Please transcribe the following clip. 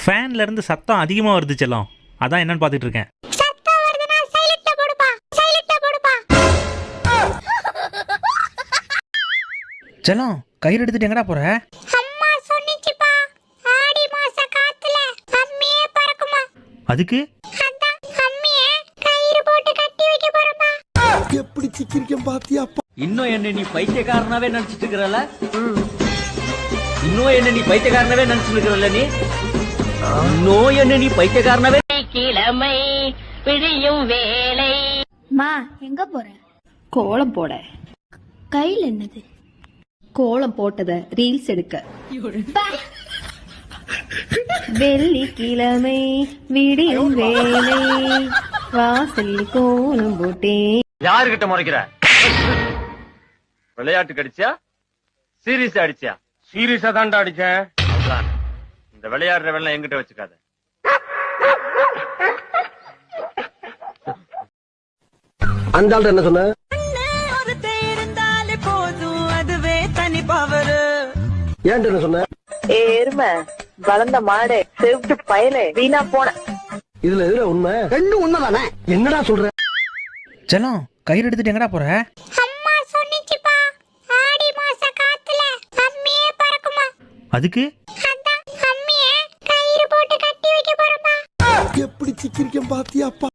ஃபேன்ல இருந்து சத்தம் அதிகமா வருது செல்லம். அதான் என்னன்னு பாத்துட்டு இருக்கேன். சத்தம் வருதுனா சைலண்ட்ல போடுப்பா. சைலண்ட்ல போடுப்பா. செல்லம் கயிறு எடுத்துட்டு எங்கடா போற? அம்மா சொன்னிச்சுப்பா. ஆடி மாச காத்துல அம்மியே பறக்குமா. அதுக்கு அதான் அம்மியே கயிறு போட்டு கட்டி வைக்க போறப்பா. எப்படி சிக்கிரிக்கம் பாத்தியாப்பா? இன்னும் என்ன நீ பைத்தியக்காரனாவே நினைச்சிட்டு இருக்கறல? இன்னும் என்ன நீ பைத்தியக்காரனாவே நினைச்சிட்டு இருக்கறல நீ? இன்னும் என்ன நீ பைத்தியக்காரனாவே? கிழமை விழியும் வேலை. மா எங்க போற? கோலம் போட. கையில் என்னது? கோலம் போட்டத ரீல்ஸ் எடுக்க. வெள்ளிக்கிழமை விடியும் வேலை வாசல் கோலம் போட்டேன். யாருகிட்ட முறைக்கிற? விளையாட்டு கடிச்சியா? சீரியஸா அடிச்சியா? சீரியஸா தான்டா அடிச்சேன். இந்த விளையாடுற வெள்ளம் எங்கிட்ட வச்சுக்காத. அந்த ஆள் என்ன சொன்ன? ஏன்ட்டு என்ன சொன்ன? எருமை வளர்ந்த மாடு செவிட்டு பயலே வீணா போன. இதுல எதுல உண்மை? ரெண்டும் உண்மைதானே. என்னடா சொல்ற? செல்லம் கயிறு எடுத்துட்டு எங்கடா போற? அம்மா சொன்னிச்சுப்பா. ஆடி மாச காத்துல அம்மியே பறக்குமா. அதுக்கு அதான் அம்மியே கயிறு போட்டு கட்டி வைக்க போறப்பா. எப்படி சிக்கிரிக்கம் பாத்தியாப்பா?